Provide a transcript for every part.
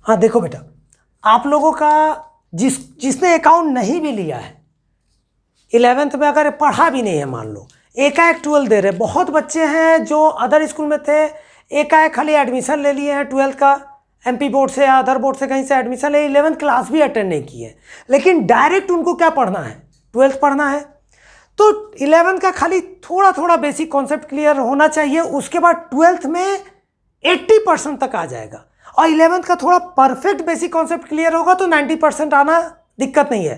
हाँ देखो बेटा, आप लोगों का जिसने अकाउंट नहीं भी लिया है 11th में, अगर पढ़ा भी नहीं है, मान लो एकाएक 12 दे रहे, बहुत बच्चे हैं जो अदर स्कूल में थे, एकाएक खाली एडमिशन ले लिए हैं 12th का, MP बोर्ड से या अदर बोर्ड से कहीं से एडमिशन ले, 11th क्लास भी अटेंड नहीं की है, लेकिन डायरेक्ट उनको क्या पढ़ना है, 12th पढ़ना है। तो 11th का खाली थोड़ा थोड़ा बेसिक कॉन्सेप्ट क्लियर होना चाहिए, उसके बाद 12th में 80% तक आ जाएगा, और 11th का थोड़ा परफेक्ट बेसिक कॉन्सेप्ट क्लियर होगा तो 90% आना दिक्कत नहीं है।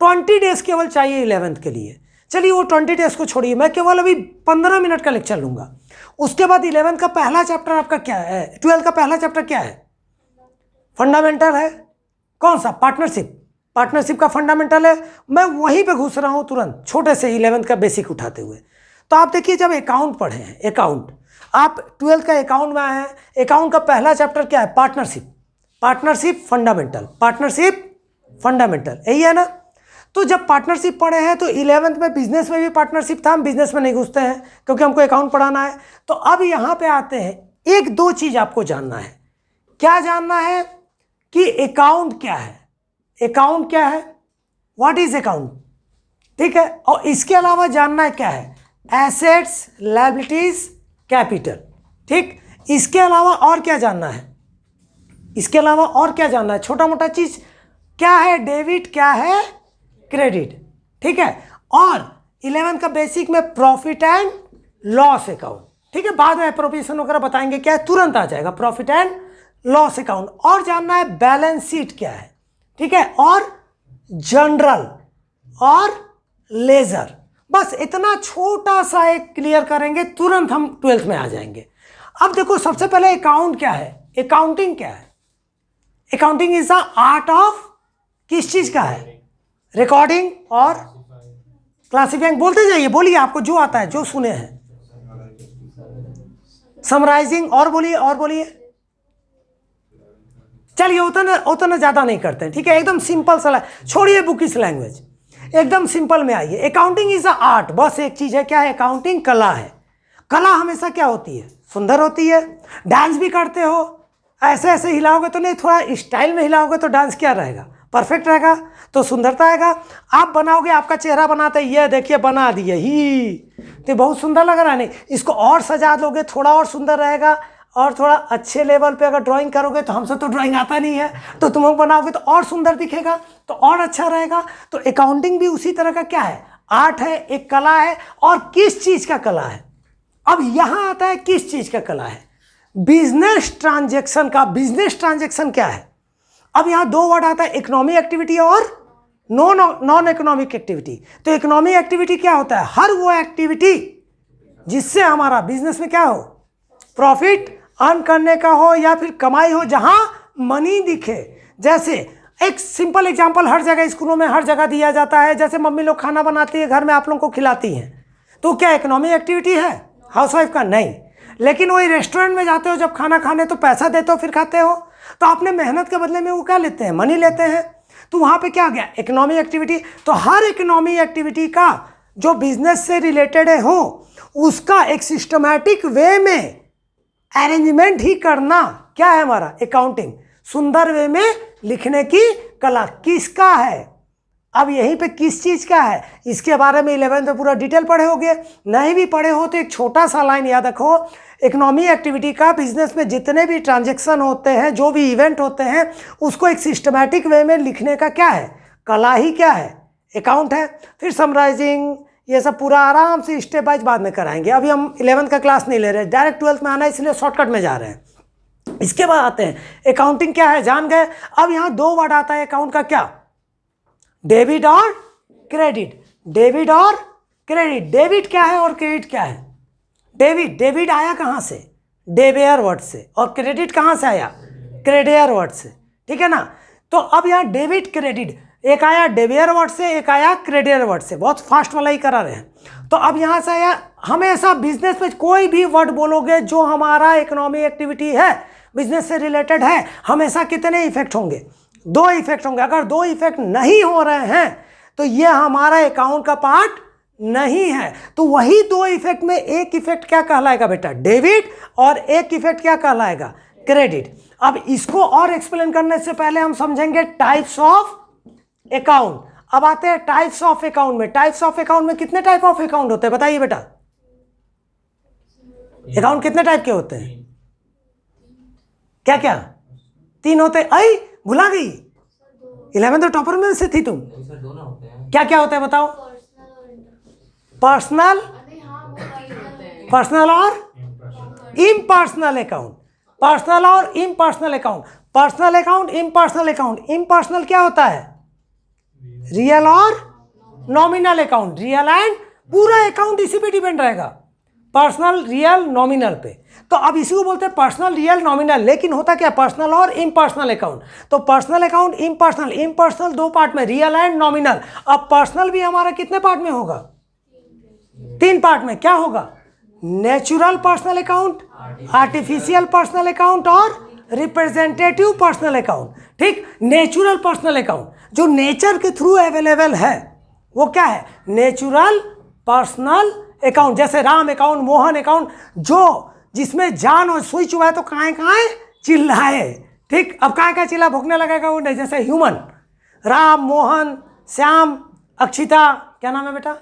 20 डेज केवल चाहिए 11th के लिए। चलिए वो 20 डेज को छोड़िए, मैं केवल अभी 15 मिनट का लेक्चर लूँगा। उसके बाद 11th का पहला चैप्टर आपका क्या है, 12th का पहला चैप्टर क्या है, फंडामेंटल है। कौन सा, पार्टनरशिप, पार्टनरशिप का फंडामेंटल है। मैं वहीं पे घुस रहा हूँ तुरंत, छोटे से 11th का बेसिक उठाते हुए। तो आप देखिए, जब अकाउंट पढ़े हैं, अकाउंट आप 12th का अकाउंट में आए हैं, अकाउंट का पहला चैप्टर क्या है, partnership, partnership fundamental, partnership fundamental, यही है ना। तो जब पार्टनरशिप पढ़े हैं तो 11th में बिजनेस में भी पार्टनरशिप था, हम बिजनेस में नहीं घुसते हैं क्योंकि हमको अकाउंट पढ़ाना है। तो अब यहाँ पे आते हैं, एक दो चीज़ आपको जानना है। क्या जानना है कि अकाउंट क्या है, अकाउंट क्या है, व्हाट इज अकाउंट, ठीक है। और इसके अलावा जानना है क्या है, एसेट्स, लायबिलिटीज, कैपिटल, ठीक। इसके अलावा और क्या जानना है, इसके अलावा और क्या जानना है, छोटा मोटा चीज क्या है, डेबिट क्या है, क्रेडिट, ठीक है। और 11th का बेसिक में प्रॉफिट एंड लॉस अकाउंट, ठीक है। बाद में एप्रोप्रिएशन वगैरह बताएंगे क्या है, तुरंत आ जाएगा प्रॉफिट एंड लॉस अकाउंट। और जानना है बैलेंस शीट क्या है, ठीक है, और जनरल और लेजर, बस इतना छोटा सा एक क्लियर करेंगे, तुरंत हम 12th में आ जाएंगे। अब देखो, सबसे पहले अकाउंट क्या है, अकाउंटिंग क्या है। Accounting is the art of, किस चीज का है, रिकॉर्डिंग और क्लासिफाइंग। बोलते जाइए, बोलिए आपको जो आता है, जो सुने हैं। समराइजिंग, और बोलिए, और बोलिए। चलिए उतना ज़्यादा नहीं करते हैं, ठीक है, एकदम सिंपल सा, छोड़िए बुकिश लैंग्वेज, एकदम सिंपल में आइए। अकाउंटिंग इज अ आर्ट, बस एक चीज़ है, क्या है, अकाउंटिंग कला है। कला हमेशा क्या होती है, सुंदर होती है। डांस भी करते हो, ऐसे ऐसे हिलाओगे तो नहीं, थोड़ा स्टाइल में हिलाओगे तो डांस क्या रहेगा, परफेक्ट रहेगा, तो सुंदरता आएगा। आप बनाओगे, आपका चेहरा बनाते, ये देखिए बना दिए ही, तो बहुत सुंदर लग रहा है, नहीं, इसको और सजा दोगे थोड़ा और सुंदर रहेगा। और थोड़ा अच्छे लेवल पे अगर ड्राइंग करोगे, तो हमसे तो ड्राइंग आता नहीं है, तो तुम लोग बनाओगे तो और सुंदर दिखेगा, तो और अच्छा रहेगा। तो अकाउंटिंग भी उसी तरह का क्या है, आर्ट है, एक कला है। और किस चीज़ का कला है, अब यहाँ आता है किस चीज़ का कला है, बिजनेस ट्रांजेक्शन का। बिजनेस ट्रांजेक्शन क्या है, अब यहाँ दो वर्ड आता है, इकोनॉमिक एक्टिविटी और नॉन इकोनॉमिक एक्टिविटी। तो इकोनॉमिक एक्टिविटी क्या होता है, हर वो एक्टिविटी जिससे हमारा बिजनेस में क्या हो, प्रॉफिट अर्न करने का हो या फिर कमाई हो, जहां मनी दिखे। जैसे एक सिंपल एग्जांपल हर जगह स्कूलों में हर जगह दिया जाता है, जैसे मम्मी लोग खाना बनाती है घर में, आप लोगों को खिलाती हैं, तो क्या इकोनॉमिक एक्टिविटी है हाउसवाइफ का, नहीं। लेकिन वही रेस्टोरेंट में जाते हो जब खाना खाने, तो पैसा देते हो फिर खाते हो, तो आपने मेहनत के बदले में वो क्या लेते हैं, मनी लेते हैं, तो वहाँ पे क्या आ गया, इकोनॉमिक एक्टिविटी। तो हर इकोनॉमिक एक्टिविटी का जो बिजनेस से रिलेटेड है हो, उसका एक सिस्टमैटिक वे में अरेंजमेंट ही करना क्या है हमारा, अकाउंटिंग। सुंदर वे में लिखने की कला किसका है, अब यहीं पे किस चीज़ का है, इसके बारे में 11th में पूरा डिटेल पढ़े होगे। नहीं भी पढ़े हो तो एक छोटा सा लाइन याद रखो, इकोनॉमिक एक्टिविटी का बिजनेस में जितने भी ट्रांजेक्शन होते हैं, जो भी इवेंट होते हैं, उसको एक सिस्टमैटिक वे में लिखने का क्या है, कला ही क्या है, अकाउंट है। फिर समराइजिंग, ये सब पूरा आराम से स्टेप वाइज बाद में कराएंगे। अभी हम 11th का क्लास नहीं ले रहे, डायरेक्ट 12th में आना है, इसलिए शॉर्टकट में जा रहे हैं। इसके बाद आते हैं अकाउंटिंग क्या है, जान गए। अब यहाँ दो वर्ड आता है अकाउंट का, क्या, डेबिट और क्रेडिट। डेबिट और क्रेडिट, डेबिट क्या है और क्रेडिट क्या है। डेबिट आया कहाँ से, डेबियर वर्ड से, और क्रेडिट कहाँ से आया, क्रेडियर वर्ड से, ठीक है ना। तो अब यहाँ डेबिट क्रेडिट, एक आया डेबियर वर्ड से, एक आया क्रेडियर वर्ड से, बहुत फास्ट वाला ही करा रहे हैं। तो अब यहाँ से आया, हमेशा बिजनेस में कोई भी वर्ड बोलोगे जो हमारा इकोनॉमिक एक्टिविटी है, बिजनेस से रिलेटेड है, हमेशा कितने इफेक्ट होंगे, दो इफेक्ट होंगे। अगर दो इफेक्ट नहीं हो रहे हैं तो ये हमारा अकाउंट का पार्ट नहीं है। तो वही दो इफेक्ट में एक इफेक्ट क्या कहलाएगा बेटा, डेबिट, और एक इफेक्ट क्या कहलाएगा, क्रेडिट। अब इसको और एक्सप्लेन करने से पहले हम समझेंगे टाइप्स ऑफ अकाउंट। अब आते हैं टाइप्स ऑफ अकाउंट में। टाइप्स ऑफ अकाउंट में कितने टाइप ऑफ अकाउंट होते हैं बताइए बेटा? अकाउंट कितने टाइप के होते हैं? क्या क्या? 3 होते हैं। आई भुला गई, 11th तो टॉपर में से थी तुम। क्या क्या होता है बताओ? पर्सनल, पर्सनल और इम्पर्सनल अकाउंट। पर्सनल और impersonal account. Personal account, impersonal account. Impersonal क्या होता है? रियल और नॉमिनल अकाउंट। रियल एंड पूरा अकाउंट इसी पे डिपेंड रहेगा, पर्सनल, रियल, नॉमिनल पे। तो अब इसी को बोलते हैं पर्सनल, रियल, नॉमिनल। लेकिन होता क्या? पर्सनल और इम्पर्सनल अकाउंट। तो personal account, impersonal. Impersonal 2 part में, रियल एंड नॉमिनल। अब पर्सनल भी हमारा कितने पार्ट में होगा? 3 पार्ट में। क्या होगा? Natural personal account, artificial personal account और रिप्रेजेंटेटिव पर्सनल अकाउंट। ठीक, नेचुरल पर्सनल अकाउंट जो नेचर के थ्रू अवेलेबल है वो क्या है? Natural personal account. जैसे राम अकाउंट, मोहन अकाउंट, जो जिसमें जान और सुई चुभाए तो काहे काहे चिल्लाए। ठीक, अब काहे काहे चिल्ला भोंकने लगेगा वो नहीं। जैसे ह्यूमन, राम, मोहन, श्याम, अक्षिता, क्या नाम है बेटा?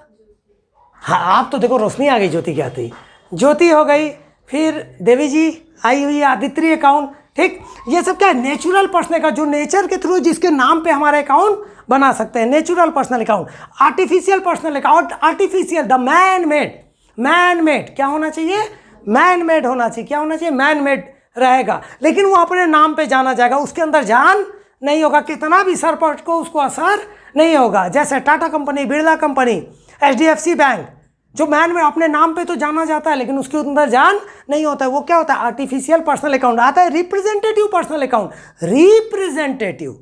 हाँ, आप तो देखो रोशनी आ गई, ज्योति क्या थी? ज्योति हो गई, फिर देवी जी आई हुई, आदित्य अकाउंट। ठीक, ये सब क्या है? नेचुरल पर्सनल अकाउंट, जो नेचर के थ्रू जिसके नाम पे हमारे अकाउंट बना सकते हैं, natural personal account. Artificial personal account, artificial the man made. Man made क्या होना चाहिए? मैन मेड होना चाहिए। क्या होना चाहिए? मैन मेड रहेगा, लेकिन वो अपने नाम पे जाना जाएगा, उसके अंदर जान नहीं होगा। कितना भी सर पर को उसको असर नहीं होगा। जैसे Tata company, Birla company, HDFC bank, जो मैन में अपने नाम पे तो जाना जाता है लेकिन उसके अंदर जान नहीं होता है, वो क्या होता है? Artificial personal account. आता है रिप्रेजेंटेटिव पर्सनल अकाउंट। रिप्रेजेंटेटिव,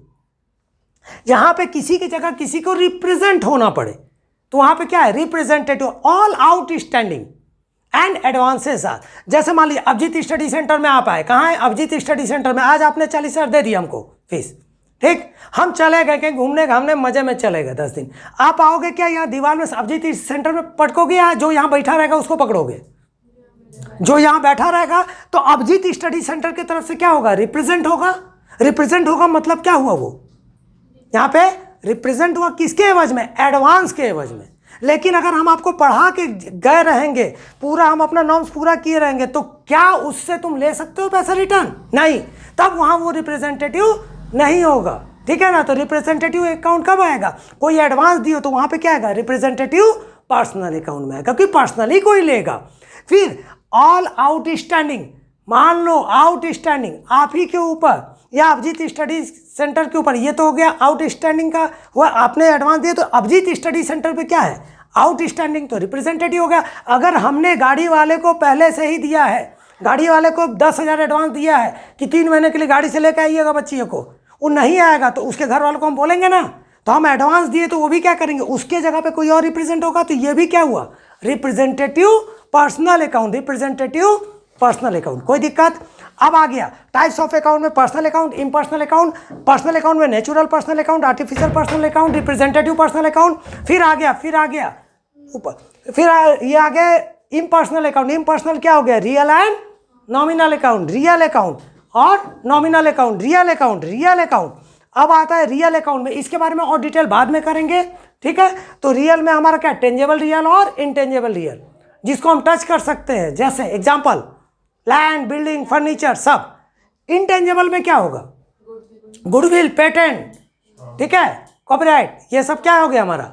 जहां पे किसी की जगह किसी को रिप्रेजेंट होना पड़े तो वहां पे क्या है? Representative. All outstanding and advances are. जैसे मान लीजिए अभिजीत स्टडी सेंटर में आप आए। कहाँ है? अभिजीत स्टडी सेंटर में। आज आपने 40,000 दे दिया हमको फीस। ठीक, हम चले गए कहीं घूमने घामने, मजे में चले गए 10 दिन। आप आओगे क्या यहाँ दीवार में अभिजीत सेंटर में पटकोगे, या जो यहाँ बैठा रहेगा उसको पकड़ोगे? जो यहाँ बैठा रहेगा। तो अभिजीत स्टडी सेंटर की तरफ से क्या होगा? रिप्रेजेंट होगा। रिप्रेजेंट होगा मतलब क्या हुआ? वो यहाँ पे रिप्रेजेंट हुआ किसके एवज में? एडवांस के एवज में। लेकिन अगर हम आपको पढ़ा के गए रहेंगे, पूरा हम अपना नॉर्म्स पूरा किए रहेंगे, तो क्या उससे तुम ले सकते हो पैसा रिटर्न? नहीं, तब वहां वो रिप्रेजेंटेटिव नहीं होगा। ठीक है ना? तो रिप्रेजेंटेटिव अकाउंट कब आएगा? कोई एडवांस दियो तो वहां पे क्या आएगा? रिप्रेजेंटेटिव पर्सनल अकाउंट में आएगा, क्योंकि पर्सनली कोई लेगा। फिर ऑल आउटस्टैंडिंग, मान लो आउटस्टैंडिंग आप ही के ऊपर या अभिजीत स्टडी सेंटर के ऊपर, ये तो हो गया आउटस्टैंडिंग का। वह आपने एडवांस दिया तो अभिजीत स्टडी सेंटर पे क्या है? आउटस्टैंडिंग, तो रिप्रेजेंटेटिव हो गया। अगर हमने गाड़ी वाले को पहले से ही दिया है, गाड़ी वाले को 10,000 एडवांस दिया है कि 3 महीने के लिए गाड़ी से लेकर आइएगा बच्चियों को, वो नहीं आएगा तो उसके घर वालों को हम बोलेंगे ना, तो हम एडवांस दिए तो वो भी क्या करेंगे? उसके जगह पे कोई और रिप्रेजेंट होगा, तो ये भी क्या हुआ? Representative personal account. Representative personal account, कोई दिक्कत? अब आ गया टाइप्स ऑफ अकाउंट में personal account, impersonal account. Personal account में natural personal account, artificial personal account, representative personal account. फिर आ गया ऊपर, फिर ये आ गया इम्पर्सनल अकाउंट। इम्पर्सनल क्या हो गया? Real and nominal account. Real account और nominal account, real account, real account. अब आता है रियल अकाउंट में, इसके बारे में और डिटेल बाद में करेंगे। ठीक है, तो रियल में हमारा क्या? टेंजेबल रियल और इनटेंजेबल रियल, जिसको हम टच कर सकते हैं। जैसे एग्जांपल लैंड, बिल्डिंग, फर्नीचर, सब। इनटेंजेबल में क्या होगा? गुडविल, पेटेंट, ठीक है, कॉपीराइट, ये सब क्या हो गया हमारा?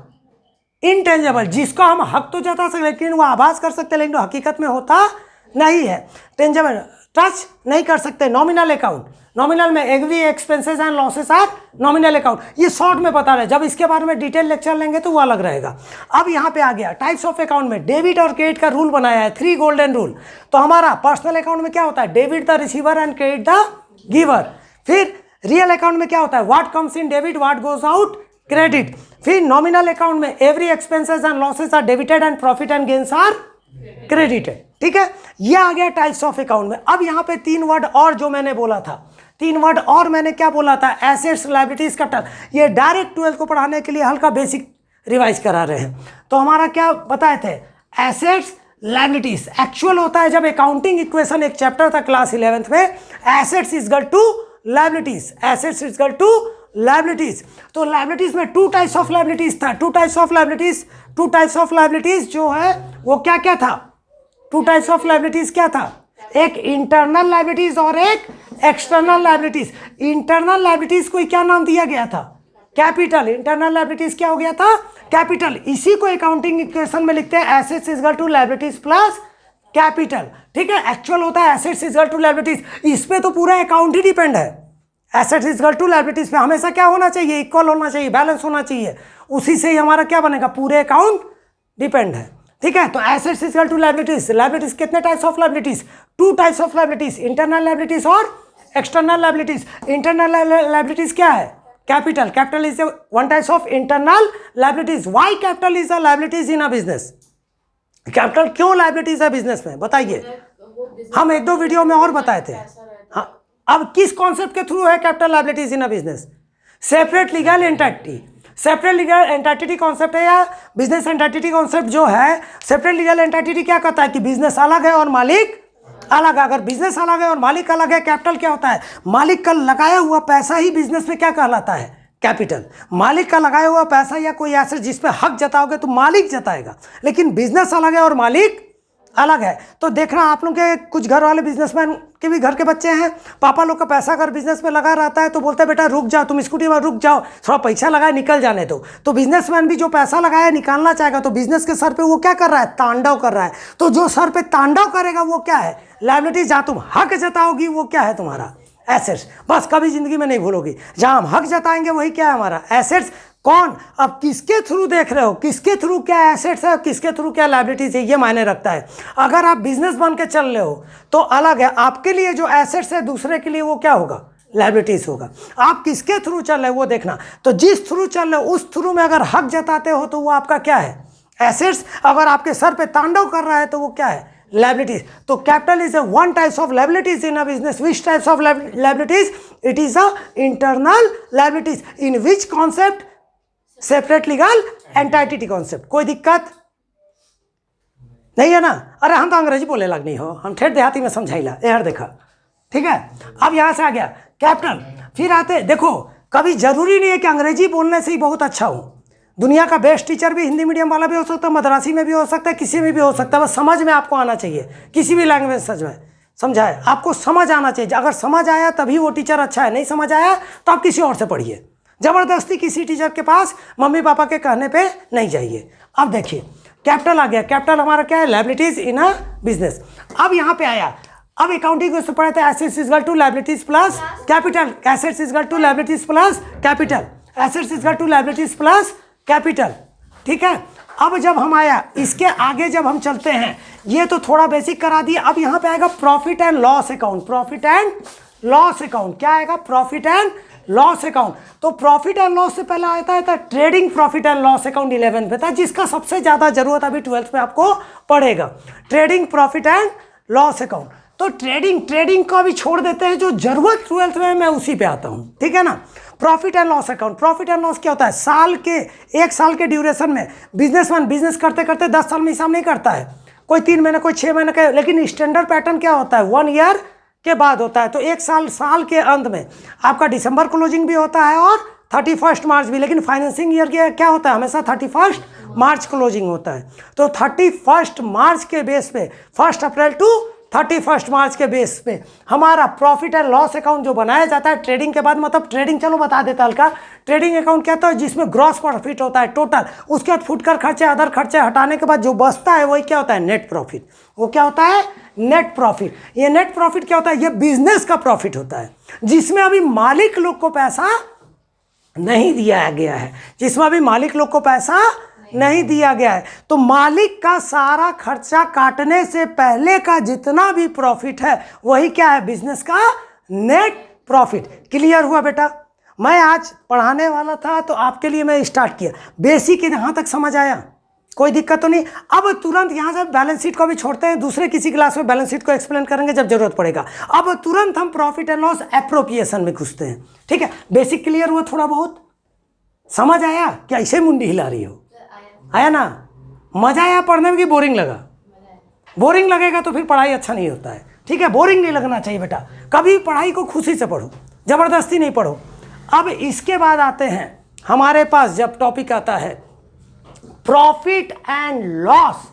इनटेंजेबल, जिसको हम हक तो जता सकते लेकिन वो आभास कर सकते लेकिन वो हकीकत में होता नहीं है। टेंजेबल टच नहीं कर सकते। नॉमिनल अकाउंट, नॉमिनल में every expenses and losses are nominal account. ये शॉर्ट में बता रहे, जब इसके बारे में डिटेल लेक्चर लेंगे तो वो अलग रहेगा। अब यहाँ पे आ गया टाइप्स ऑफ अकाउंट में डेबिट और क्रेडिट का रूल बनाया है, 3 गोल्डन रूल। तो हमारा पर्सनल अकाउंट में क्या होता है? Debit the receiver and credit the giver. फिर रियल अकाउंट में क्या होता है? What comes in debit, what goes out credit. फिर नॉमिनल अकाउंट में every expenses and losses are debited and profit and gains are credited. ठीक है, ये आ गया टाइप्स ऑफ अकाउंट में। अब यहाँ पे 3 वर्ड और जो मैंने बोला था, 3 वर्ड और मैंने क्या बोला था? Assets, liabilities, capital. ये डायरेक्ट 12th को पढ़ाने के लिए हल्का बेसिक रिवाइज करा रहे हैं। तो हमारा क्या बताए थे? Assets, liabilities. एक्चुअल होता है जब अकाउंटिंग इक्वेशन, एक चैप्टर था क्लास 11th में, assets is equal to liabilities, assets is equal to liabilities. तो लायबिलिटीज में टू टाइप्स ऑफ लायबिलिटीज था, टू टाइप्स ऑफ लायबिलिटीज जो है वो क्या क्या था, टू टाइप्स ऑफ लायबिलिटीज क्या था, एक इंटरनल लायबिलिटीज और एक एक्सटर्नल लायबिलिटीज। इंटरनल लायबिलिटीज को क्या नाम दिया गया था, कैपिटल। इंटरनल लायबिलिटीज क्या हो गया था, कैपिटल। इसी को अकाउंटिंग इक्वेशन में लिखते हैं assets is equal to liabilities plus capital. ठीक है, एक्चुअल होता है assets is equal to liabilities. इस पे तो पूरा अकाउंट ही डिपेंड है, assets is equal to liabilities पे हमेशा क्या होना चाहिए, इक्वल होना चाहिए, बैलेंस होना चाहिए, उसी से ही हमारा क्या बनेगा, पूरे अकाउंट डिपेंड है। ठीक है, तो assets is equal to liabilities. Liabilities कितने types of liabilities, two types of liabilities, internal liabilities और एक्सटर्नल लायबिलिटीज। इंटरनल लायबिलिटीज क्या है, capital. Capital is one types of internal liabilities. Why capital is a liabilities in a business, कैपिटल क्यों liabilities है business में, बताइए। हम एक दो वीडियो में और बताए थे। हाँ, अब किस कॉन्सेप्ट के थ्रू है capital liabilities in a business, separate legal entity. Separate legal entity concept है या बिजनेस एंटिटी कॉन्सेप्ट जो है, सेपरेट लीगल एंटिटी क्या कहता है कि बिजनेस अलग है और मालिक अलग है। अगर बिजनेस अलग है और मालिक अलग है, कैपिटल क्या होता है, मालिक का लगाया हुआ पैसा ही बिजनेस में क्या कहलाता है, कैपिटल। मालिक का लगाया हुआ पैसा या कोई एसेट जिस पे हक जताओगे तो मालिक जताएगा, लेकिन बिजनेस अलग है और मालिक अलग है। तो देखना आप लोग के कुछ घर वाले बिजनेसमैन के भी घर के बच्चे हैं, पापा लोग का पैसा अगर बिजनेस में लगा रहता है तो बोलते हैं बेटा रुक जाओ, तुम स्कूटी में रुक जाओ, थोड़ा पैसा लगाए निकल जाने दो। तो बिजनेसमैन भी जो पैसा लगाया निकालना चाहेगा, तो बिजनेस के सर पे वो क्या कर रहा है, तांडव कर रहा है। तो जो सर पे तांडव करेगा वो क्या है, लायबिलिटी। जहाँ तुम हक जताओगी वो क्या है, तुम्हारा एसेट्स। बस कभी जिंदगी में नहीं भूलोगी, जहाँ हम हक जताएंगे वही क्या है, हमारा एसेट्स। कौन, अब किसके थ्रू देख रहे हो, किसके थ्रू क्या एसेट्स है, किसके थ्रू क्या लायबिलिटीज है, ये मायने रखता है। अगर आप बिजनेस बन के चल रहे हो तो अलग है, आपके लिए जो एसेट्स है दूसरे के लिए वो क्या होगा, लायबिलिटीज होगा। आप किसके थ्रू चल रहे हो वो देखना। तो जिस थ्रू चल रहे हो उस थ्रू में अगर हक जताते हो तो वो आपका क्या है, एसेट्स। अगर आपके सर पे तांडव कर रहा है तो वो क्या है, liabilities. तो capital is one types of liabilities in a business. Which types of liabilities? It is a internal liabilities. In which concept? Separate legal entity concept. कोई दिक्कत नहीं है ना। अरे हम तो अंग्रेजी बोले लग नहीं हो, हम ठेठ देहाती में समझाइला यार। देखा ठीक है, अब यहाँ से आ गया कैपिटल। फिर आते देखो, कभी जरूरी नहीं है कि अंग्रेजी बोलने से ही बहुत अच्छा हो। दुनिया का बेस्ट टीचर भी हिंदी मीडियम वाला भी हो सकता है, मद्रासी में भी हो सकता है, किसी में भी हो सकता है। बस समझ में आपको आना चाहिए, किसी भी लैंग्वेज समझ में समझाए आपको समझ आना चाहिए। अगर समझ आया तभी वो टीचर अच्छा है, नहीं समझ आया तो आप किसी और से पढ़िए। ज़बरदस्ती किसी टीचर के पास मम्मी पापा के कहने पे नहीं जाइए। अब देखिए कैपिटल आ गया। कैपिटल हमारा क्या है, लायबिलिटीज इन अ बिजनेस। अब यहाँ पे आया, अब अकाउंटिंग को पढ़े थे, assets is equal to liabilities plus capital. Assets is equal to liabilities plus capital. Assets is equal to liabilities plus capital. ठीक है, अब जब हम आया इसके आगे जब हम चलते हैं, ये तो थोड़ा बेसिक करा दिया। अब यहाँ पे आएगा profit and loss account. Profit and loss account क्या आएगा, प्रॉफिट एंड लॉस अकाउंट। तो प्रॉफिट एंड लॉस से पहले आता है trading profit and loss account 11th में था, जिसका सबसे ज़्यादा जरूरत अभी 12th में आपको पड़ेगा। Trading profit and loss account. तो ट्रेडिंग को अभी छोड़ देते हैं, जो जरूरत 12th में मैं उसी पे आता हूँ। ठीक है ना। Profit and loss account, profit and loss क्या होता है, साल के 1 साल के ड्यूरेशन में बिजनेसमैन बिजनेस करते करते 10 साल में हिसाब नहीं करता है, कोई 3 महीने कोई 6 महीने का। लेकिन स्टैंडर्ड पैटर्न क्या होता है, 1 ईयर के बाद होता है। तो 1 साल के अंत में आपका दिसंबर क्लोजिंग भी होता है और 31 मार्च भी। लेकिन फाइनेंसिंग ईयर के क्या होता है, हमेशा 31 मार्च क्लोजिंग होता है। तो 31 मार्च के बेस पे 1 अप्रैल टू 31 मार्च के बेस पे हमारा प्रॉफिट एंड लॉस अकाउंट जो बनाया जाता है ट्रेडिंग के बाद। मतलब ट्रेडिंग चलो बता देता हल्का, ट्रेडिंग अकाउंट क्या होता है, जिसमें ग्रॉस प्रॉफिट होता है टोटल, उसके बाद फुटकर खर्चे अदर खर्चे हटाने के बाद जो बचता है वही क्या होता है, नेट प्रॉफिट। वो क्या होता है, नेट प्रॉफिट। ये नेट प्रॉफिट क्या होता है, ये बिजनेस का प्रॉफिट होता है, जिसमें अभी मालिक लोग को पैसा नहीं दिया गया है, जिसमें अभी मालिक लोग को पैसा नहीं दिया गया है। तो मालिक का सारा खर्चा काटने से पहले का जितना भी प्रॉफिट है वही क्या है, बिजनेस का नेट प्रॉफिट। क्लियर हुआ बेटा। मैं आज पढ़ाने वाला था तो आपके लिए मैं स्टार्ट किया, बेसिक यहाँ तक समझ आया, कोई दिक्कत तो नहीं। अब तुरंत यहाँ से बैलेंस शीट को भी छोड़ते हैं, दूसरे किसी क्लास में बैलेंस शीट को एक्सप्लेन करेंगे जब जरूरत पड़ेगा। अब तुरंत हम प्रॉफिट एंड लॉस एप्रोप्रिएशन में घुसते हैं। ठीक है, बेसिक क्लियर हुआ, थोड़ा बहुत समझ आया क्या, ऐसे मुंडी हिला रही हो, आया ना, मजा आया पढ़ने में कि बोरिंग लगा, बोरिंग लगेगा तो फिर पढ़ाई अच्छा नहीं होता है, ठीक है। बोरिंग नहीं लगना चाहिए बेटा, कभी पढ़ाई को खुशी से पढ़ो, ज़बरदस्ती नहीं पढ़ो। अब इसके बाद आते हैं हमारे पास जब टॉपिक आता है profit and loss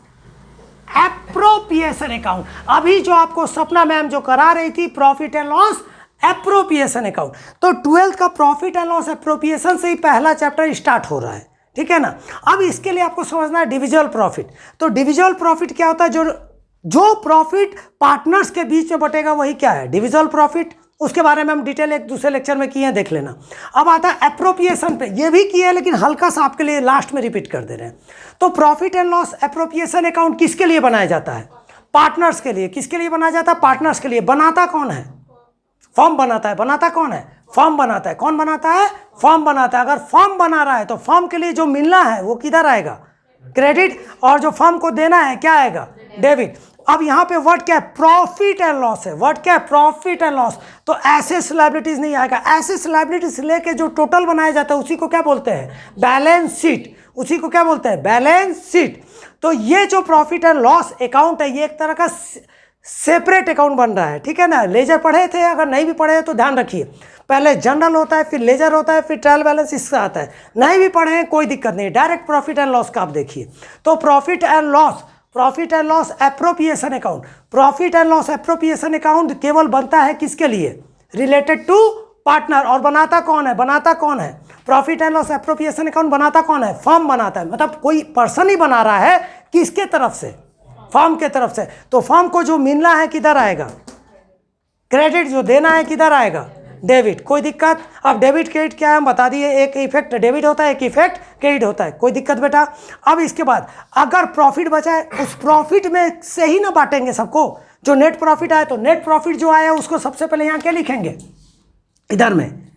appropriation account. अभी जो आपको सपना मैम जो करा रही थी profit and loss appropriation account, तो 12th का प्रॉफिट एंड लॉस एप्रोप्रिएशन से ही पहला चैप्टर स्टार्ट हो रहा है, ठीक है ना। अब इसके लिए आपको समझना है डिविजिबल प्रॉफिट। तो डिविजिबल प्रॉफिट क्या होता है, जो प्रॉफिट पार्टनर्स के बीच में बटेगा वही क्या है, डिविजिबल प्रॉफिट। उसके बारे में हम डिटेल एक दूसरे लेक्चर में किए हैं, देख लेना। अब आता है एप्रोप्रिएशन पे, ये भी किया है लेकिन हल्का सा आपके लिए लास्ट में रिपीट कर दे रहे हैं। तो profit and loss appropriation account किसके लिए बनाया जाता है, पार्टनर्स के लिए। किसके लिए बनाया जाता है, पार्टनर्स के लिए। बनाता कौन है, फर्म बनाता है। बनाता कौन है, फर्म बनाता है। कौन बनाता है, फर्म बनाता है। अगर फर्म बना रहा है तो फर्म के लिए जो मिलना है वो किधर आएगा, क्रेडिट, और जो फर्म को देना है क्या आएगा, डेबिट। अब यहाँ पे वर्ड क्या है, प्रॉफिट एंड लॉस है। वर्ड क्या है, प्रॉफिट एंड लॉस। तो एसेट्स लायबिलिटीज नहीं आएगा। एसेट्स लायबिलिटीज लेके जो टोटल बनाया जाता है उसी को क्या बोलते हैं, बैलेंस शीट। उसी को क्या बोलते हैं, बैलेंस शीट। तो ये जो प्रॉफिट एंड लॉस अकाउंट है ये एक तरह का सेपरेट अकाउंट बन रहा है, ठीक है ना। लेजर पढ़े थे, अगर नहीं भी पढ़े तो ध्यान रखिए, पहले जनरल होता है, फिर लेजर होता है, फिर ट्रायल बैलेंस इसका आता है। नहीं भी पढ़े हैं कोई दिक्कत नहीं, डायरेक्ट प्रॉफिट एंड लॉस का आप देखिए। तो profit and loss appropriation account. Profit and loss appropriation account केवल बनता है किसके लिए, रिलेटेड टू पार्टनर। और बनाता कौन है, बनाता कौन है, profit and loss appropriation account बनाता कौन है, फर्म बनाता है। मतलब कोई पर्सन ही बना रहा है, किसके तरफ से, फर्म के तरफ से। तो फर्म को जो मिलना है किधर आएगा, क्रेडिट। जो देना है किधर आएगा, डेबिट। कोई दिक्कत। अब डेबिट क्रेडिट क्या है हम बता दिए, एक इफेक्ट डेबिट होता है, एक इफेक्ट क्रेडिट होता है। कोई दिक्कत बेटा। अब इसके बाद अगर प्रॉफिट बचा है उस प्रॉफिट में से ही ना बांटेंगे सबको। जो नेट प्रॉफिट आया तो नेट प्रॉफिट जो आया उसको सबसे पहले यहाँ क्या लिखेंगे, इधर में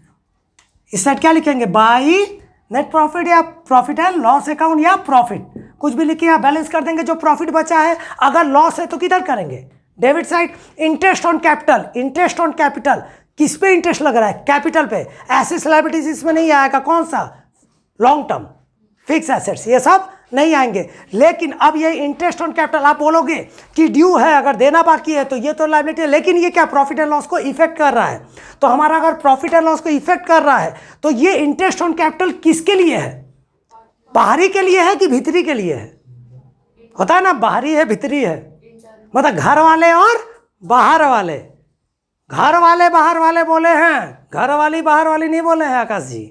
इस साइड क्या लिखेंगे, बाई नेट प्रॉफिट या प्रॉफिट एंड लॉस अकाउंट या प्रॉफिट, कुछ भी लिखिए। आप बैलेंस कर देंगे जो प्रॉफिट बचा है। अगर लॉस है तो किधर करेंगे, debit side. Interest on capital, interest on capital किस पे इंटरेस्ट लग रहा है, कैपिटल पे। एसेट्स लायबिलिटीज इसमें नहीं आएगा, कौन सा, लॉन्ग टर्म फिक्स एसेट्स, ये सब नहीं आएंगे। लेकिन अब ये इंटरेस्ट ऑन कैपिटल आप बोलोगे कि ड्यू है, अगर देना बाकी है तो ये तो लायबिलिटी है, लेकिन ये क्या प्रॉफिट एंड लॉस को इफेक्ट कर रहा है। तो हमारा अगर प्रॉफिट एंड लॉस को इफेक्ट कर रहा है तो ये इंटरेस्ट ऑन कैपिटल किसके लिए है, बाहरी के लिए है कि भीतरी के लिए है, होता है ना, बाहरी है भीतरी है। मतलब घर वाले और बाहर वाले, घर वाले बाहर वाले बोले हैं, घर वाली बाहर वाली नहीं बोले हैं आकाश जी,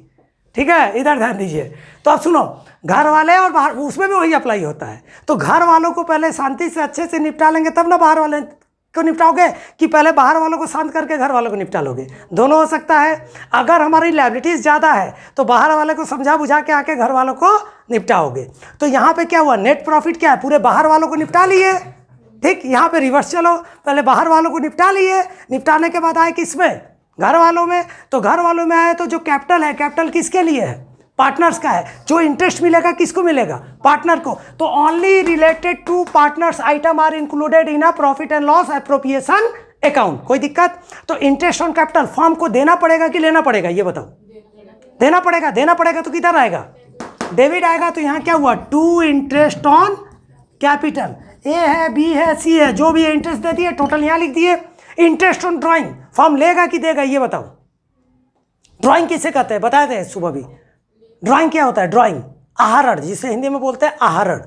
ठीक है, इधर ध्यान दीजिए। तो अब सुनो, घर वाले और बाहर, उसमें भी वही अप्लाई होता है। तो घर वालों को पहले शांति से अच्छे से निपटा लेंगे तब ना बाहर वाले को निपटाओगे, कि पहले बाहर वालों को शांत करके घर वालों को निपटा लोगे। दोनों हो सकता है। अगर हमारी लायबिलिटीज ज़्यादा है तो बाहर वाले को समझा बुझा के आके घर वालों को निपटाओगे। तो यहाँ पे क्या हुआ, नेट प्रॉफिट क्या है, पूरे बाहर वालों को निपटा लिए, ठीक। यहाँ पे रिवर्स चलो, पहले बाहर वालों को निपटा लिए, निपटाने के बाद आए किसमें, घर वालों में। तो घर वालों में आए तो जो कैपिटल है, कैपिटल किसके लिए है, पार्टनर्स का है। जो इंटरेस्ट मिलेगा किसको मिलेगा, पार्टनर को। तो only related to partners item are included in a profit and loss appropriation account. कोई दिक्कत। तो इंटरेस्ट ऑन कैपिटल फर्म को देना पड़ेगा कि लेना पड़ेगा, ये बताओ। देना पड़ेगा। देना पड़ेगा तो किधर आएगा, डेबिट आएगा। तो यहाँ क्या हुआ, टू इंटरेस्ट ऑन कैपिटल। ए है, बी है, सी है, जो भी इंटरेस्ट दे दिए, टोटल यहाँ लिख दिए। इंटरेस्ट ऑन ड्राइंग, फर्म लेगा कि देगा, ये बताओ। ड्राइंग किसे कहते हैं, बताए थे सुबह भी। ड्राइंग क्या होता है, ड्राइंग आहरण, जिसे हिंदी में बोलते हैं आहरण,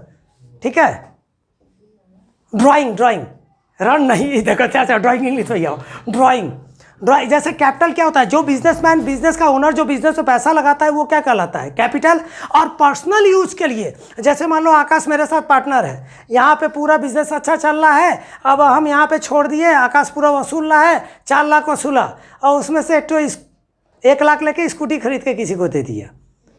ठीक है। ड्राइंग, ड्राइंग रन नहीं, देखो अच्छा ड्राइंग इंग्लिश में आओ। ड्राइंग, ड्राइंग जैसे कैपिटल क्या होता है, जो बिजनेसमैन, बिजनेस का ओनर जो बिजनेस में पैसा लगाता है वो क्या कहलाता है, कैपिटल। और पर्सनल यूज के लिए, जैसे मान लो आकाश मेरे साथ पार्टनर है, यहाँ पे पूरा बिजनेस अच्छा चल रहा है, अब हम यहाँ पे छोड़ दिए, आकाश पूरा वसूल रहा है, 4 लाख वसूला, और उसमें से 1 लाख लेके स्कूटी खरीद के किसी को दे दिया,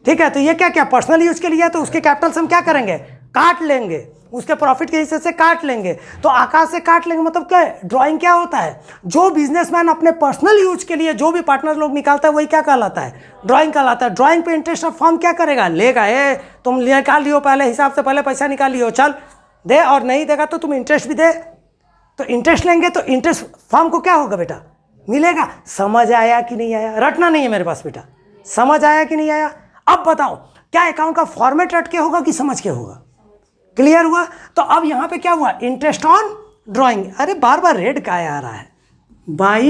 ठीक है। तो ये क्या क्या पर्सनल यूज के लिए है, तो उसके कैपिटल से हम क्या करेंगे, काट लेंगे, उसके प्रॉफिट के हिस्से से काट लेंगे। तो आकाश से काट लेंगे, मतलब क्या है, ड्राइंग क्या होता है, जो बिजनेसमैन अपने पर्सनल यूज के लिए जो भी पार्टनर लोग निकालता है वही क्या कहलाता है, ड्राइंग कहलाता है। ड्राइंग पे इंटरेस्ट ऑफ फर्म क्या करेगा, लेगा। तुम निकाल लियो पहले, हिसाब से पहले पैसा निकाल लियो, चल दे, और नहीं देगा तो तुम इंटरेस्ट भी दे। तो इंटरेस्ट लेंगे तो इंटरेस्ट फर्म को क्या होगा बेटा, मिलेगा। समझ आया कि नहीं आया, रटना नहीं है मेरे पास बेटा, समझ आया कि नहीं आया। अब बताओ क्या अकाउंट का फॉर्मेट रट के होगा कि समझ के होगा, क्लियर हुआ। तो अब यहाँ पे क्या हुआ, इंटरेस्ट ऑन ड्राइंग, अरे बार बार रेड का आ रहा है, बाई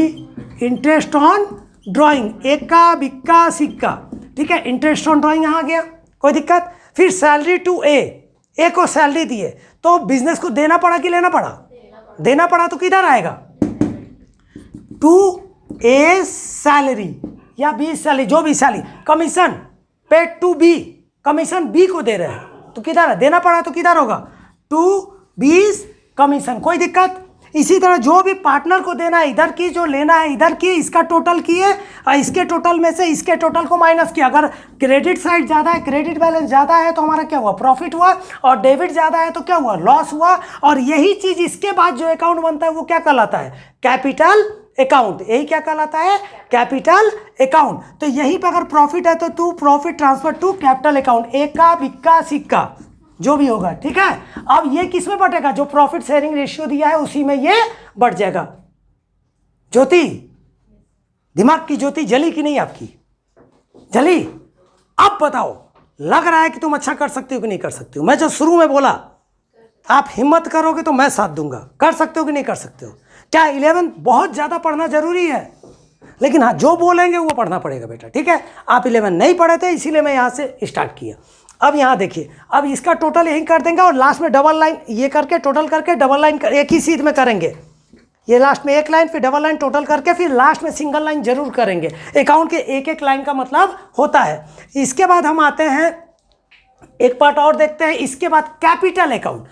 इंटरेस्ट ऑन ड्राइंग, एका बिक्का सिक्का, ठीक है, इंटरेस्ट ऑन ड्राइंग यहाँ गया, कोई दिक्कत। फिर सैलरी टू ए को सैलरी दिए तो बिजनेस को देना पड़ा कि लेना पड़ा? देना पड़ा, तो किधर आएगा? टू ए सैलरी या बी सैलरी, जो भी salary, commission paid to B, commission B को दे रहे हैं तो किधर है? देना पड़ा तो किधर होगा? टू बी कमीशन, कोई दिक्कत। इसी तरह जो भी पार्टनर को देना है इधर की, जो लेना है इधर की, इसका टोटल किए और इसके टोटल में से इसके टोटल को माइनस किया। अगर क्रेडिट साइड ज़्यादा है, क्रेडिट बैलेंस ज़्यादा है तो हमारा क्या हुआ? प्रॉफिट हुआ, और डेबिट ज़्यादा है तो क्या हुआ? लॉस हुआ। और यही चीज़ इसके बाद जो अकाउंट बनता है वो क्या कहलाता है? Capital account. यही क्या कहलाता है? Capital account. तो यहीं पर अगर प्रॉफिट है तो to profit transfer to capital account, एका बिक्का सिक्का जो भी होगा, ठीक है। अब ये किस में बटेगा? जो प्रॉफिट शेयरिंग रेशियो दिया है उसी में ये बढ़ जाएगा। ज्योति, दिमाग की ज्योति जली कि नहीं आपकी? जली? अब बताओ, लग रहा है कि तुम अच्छा कर सकते हो कि नहीं कर सकते हो? मैं जो शुरू में बोला आप हिम्मत करोगे तो मैं साथ दूंगा। कर सकते हो कि नहीं कर सकते हो? क्या 11 बहुत ज़्यादा पढ़ना जरूरी है? लेकिन हाँ, जो बोलेंगे वो पढ़ना पड़ेगा बेटा, ठीक है। आप 11 नहीं पढ़े थे इसीलिए मैं यहाँ से स्टार्ट किया। अब यहाँ देखिए, अब इसका टोटल यही कर देंगे और लास्ट में डबल लाइन ये करके टोटल करके डबल लाइन एक ही सीध में करेंगे। ये लास्ट में एक लाइन फिर डबल लाइन टोटल करके फिर लास्ट में सिंगल लाइन जरूर करेंगे। अकाउंट के एक एक लाइन का मतलब होता है। इसके बाद हम आते हैं एक पार्ट और देखते हैं। इसके बाद capital account,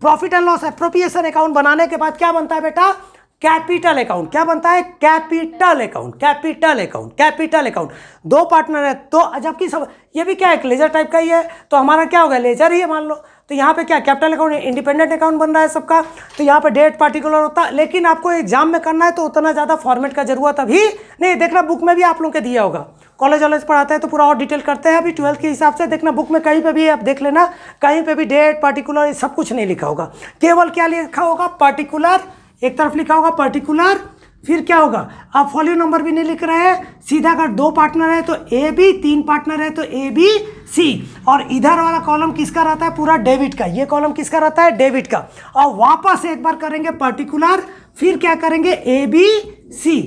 profit and loss appropriation account बनाने के बाद क्या बनता है बेटा? Capital account. क्या बनता है? Capital account. Capital account, capital account. दो पार्टनर है तो जबकि सब ये भी क्या है? लेजर टाइप का ही है, तो हमारा क्या होगा? लेजर ही है मान लो। तो यहाँ पे क्या कैपिटल अकाउंट इंडिपेंडेंट अकाउंट बन रहा है सबका। तो यहाँ पे डेट पार्टिकुलर होता है, लेकिन आपको एग्जाम में करना है तो उतना ज़्यादा फॉर्मेट का जरूरत अभी नहीं। देखना बुक में भी आप लोगों के दिया होगा, कॉलेज वॉलेज पढ़ाते हैं तो पूरा और डिटेल करते हैं। अभी 12th के हिसाब से देखना बुक में कहीं पे भी आप देख लेना, कहीं पे भी डेट पार्टिकुलर सब कुछ नहीं लिखा होगा। केवल क्या लिखा होगा? पर्टिकुलर, एक तरफ लिखा होगा पर्टिकुलर, फिर क्या होगा? आप फॉलो नंबर भी नहीं लिख रहे हैं सीधा। अगर दो पार्टनर है तो ए बी, तीन पार्टनर है तो ए बी सी। और इधर वाला कॉलम किसका रहता है? पूरा डेबिट का। ये कॉलम किसका रहता है? डेबिट का। और वापस एक बार करेंगे पर्टिकुलर, फिर क्या करेंगे? ए बी सी,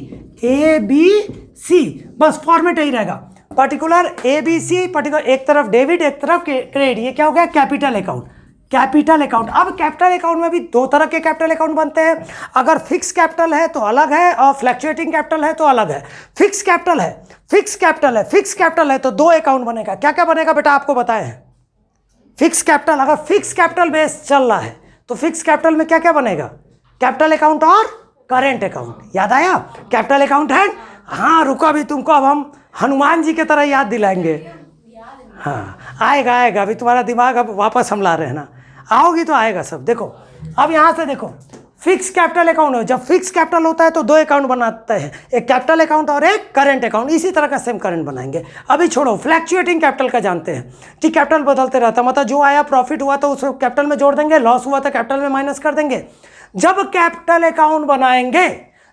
ए बी सी, बस फॉर्मेट यही रहेगा। Particular A B C, particular एक तरफ डेबिट एक तरफ क्रेडिट। ये क्या हो गया? Capital account. Capital account. अब कैपिटल अकाउंट में भी दो तरह के कैपिटल अकाउंट बनते हैं। अगर फिक्स कैपिटल है तो अलग है और फ्लक्चुएटिंग कैपिटल है तो अलग है। फिक्स कैपिटल है, फिक्स कैपिटल है, फिक्स कैपिटल है तो दो अकाउंट बनेगा। क्या क्या बनेगा बेटा? आपको बताए हैं। फिक्स कैपिटल, अगर फिक्स कैपिटल बेस चल रहा है तो फिक्स कैपिटल में क्या क्या बनेगा? कैपिटल अकाउंट और करेंट अकाउंट। याद आया? कैपिटल अकाउंट है। हाँ रुको, अभी तुमको अब हम हनुमान जी की तरह याद दिलाएंगे। हाँ आएगा आएगा, अभी तुम्हारा दिमाग अब वापस हम ला रहे हैं ना, आओगी तो आएगा सब। देखो अब यहाँ से देखो, फिक्स कैपिटल अकाउंट हो, जब फिक्स कैपिटल होता है तो दो अकाउंट बनाते हैं, एक कैपिटल अकाउंट और एक करेंट अकाउंट। इसी तरह का सेम करेंट बनाएंगे। अभी छोड़ो, फ्लैक्चुएटिंग कैपिटल का जानते हैं। ठीक, कैपिटल बदलते रहता, मतलब जो आया प्रॉफिट हुआ तो उसको कैपिटल में जोड़ देंगे, लॉस हुआ तो कैपिटल में माइनस कर देंगे। जब कैपिटल अकाउंट बनाएंगे,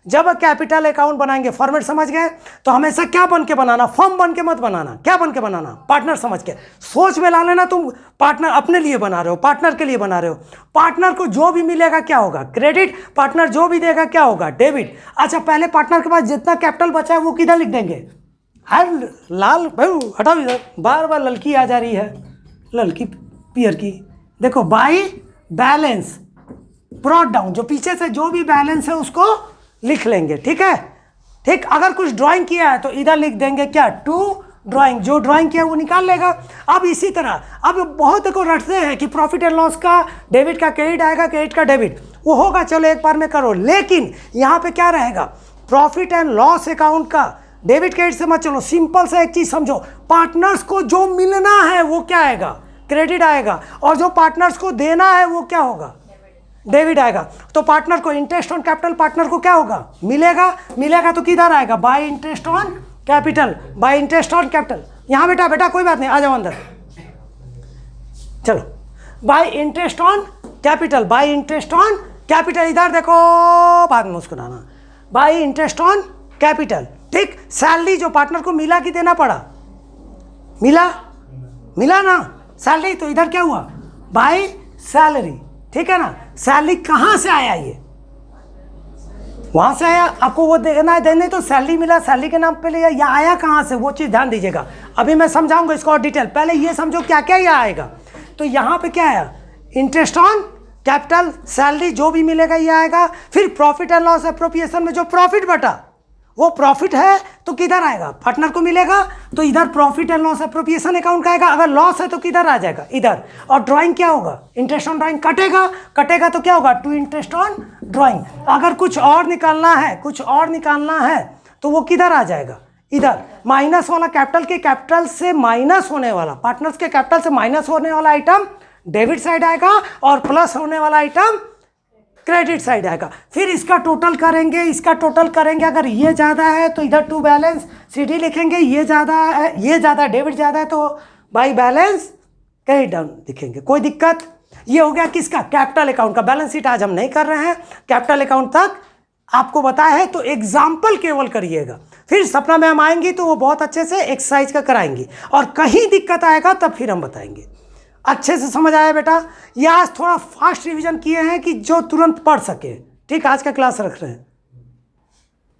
जब कैपिटल अकाउंट बनाएंगे, फॉर्मेट समझ गए? तो हमेशा क्या बन के बनाना? फर्म बन के मत बनाना। क्या बन के बनाना? पार्टनर समझ के। सोच में ला लेना तुम पार्टनर अपने लिए बना रहे हो, पार्टनर के लिए बना रहे हो। पार्टनर को जो भी मिलेगा क्या होगा? क्रेडिट। पार्टनर जो भी देगा क्या होगा? डेबिट। अच्छा, पहले पार्टनर के पास जितना कैपिटल बचा है वो किधर लिख देंगे? हर लाल भाई हटाओ इधर, बार बार ललकी आ जा रही है, ललकी पियर की। देखो, बाई बैलेंस ब्रॉट डाउन, जो पीछे से जो भी बैलेंस है उसको लिख लेंगे। ठीक है, ठीक। अगर कुछ ड्राइंग किया है तो इधर लिख देंगे क्या? To drawing. जो ड्राइंग किया है वो निकाल लेगा। अब इसी तरह अब बहुत को रटते हैं कि प्रॉफिट एंड लॉस का डेबिट का क्रेडिट आएगा, क्रेडिट का डेबिट, वो होगा, चलो एक बार में करो। लेकिन यहाँ पे क्या रहेगा? प्रॉफिट एंड लॉस अकाउंट का डेबिट क्रेडिट से मत चलो। सिंपल सा एक चीज समझो, पार्टनर्स को जो मिलना है वो क्या आएगा? क्रेडिट आएगा। और जो पार्टनर्स को देना है वो क्या होगा? डेबिट आएगा। तो पार्टनर को इंटरेस्ट ऑन कैपिटल, पार्टनर को क्या होगा? मिलेगा। मिलेगा तो किधर आएगा? Bye interest on capital, bye interest on capital. यहाँ बेटा, बेटा कोई बात नहीं, आ जाओ अंदर। चलो, bye interest on capital, bye interest on capital. इधर देखो, बाद में मुस्कुराना। Bye interest on capital. ठीक। सैलरी जो पार्टनर को मिला कि देना पड़ा? मिला, मिला ना सैलरी, तो इधर क्या हुआ? By salary. ठीक है ना? सैलरी कहाँ से आया, ये वहाँ से आया, आपको वो देना है, देने तो सैलरी मिला, सैलरी के नाम पे लिया, या आया कहाँ से, वो चीज़ ध्यान दीजिएगा। अभी मैं समझाऊंगा इसको और डिटेल, पहले ये समझो क्या क्या यहाँ आएगा। तो यहाँ पे क्या आया, इंटरेस्ट ऑन कैपिटल, सैलरी जो भी मिलेगा ये आएगा। फिर प्रॉफिट एंड लॉस एप्रोप्रिएशन में जो प्रॉफिट बटा, वो प्रॉफिट है तो किधर आएगा, पार्टनर को मिलेगा, तो इधर profit and loss appropriation account का आएगा। अगर लॉस है तो किधर आ जाएगा, इधर। और ड्राइंग क्या होगा, इंटरेस्ट ऑन ड्राइंग कटेगा, कटेगा तो क्या होगा, टू इंटरेस्ट ऑन ड्राइंग। अगर कुछ और निकालना है, कुछ और निकालना है तो वो किधर आ जाएगा, इधर। माइनस वाला कैपिटल के कैपिटल से माइनस होने वाला, पार्टनर्स के कैपिटल से माइनस होने वाला आइटम डेबिट साइड आएगा, और प्लस होने वाला आइटम क्रेडिट साइड आएगा। फिर इसका टोटल करेंगे, इसका टोटल करेंगे, अगर ये ज़्यादा है तो इधर टू बैलेंस सीडी लिखेंगे, ये ज़्यादा है, ये ज़्यादा डेबिट ज़्यादा है तो बाई बैलेंस क्रेडिट डाउन लिखेंगे। कोई दिक्कत। ये हो गया किसका, कैपिटल अकाउंट का। बैलेंस शीट आज हम नहीं कर रहे हैं, कैपिटल अकाउंट तक आपको बताया है, तो एग्जाम्पल केवल करिएगा। फिर सपना मैम आएंगी तो वो बहुत अच्छे से एक्सरसाइज का कराएंगी, और कहीं दिक्कत आएगा तब फिर हम बताएंगे। अच्छे से समझ आया बेटा। ये आज थोड़ा फास्ट रिवीजन किए हैं कि जो तुरंत पढ़ सके, ठीक। आज का क्लास रख रहे हैं।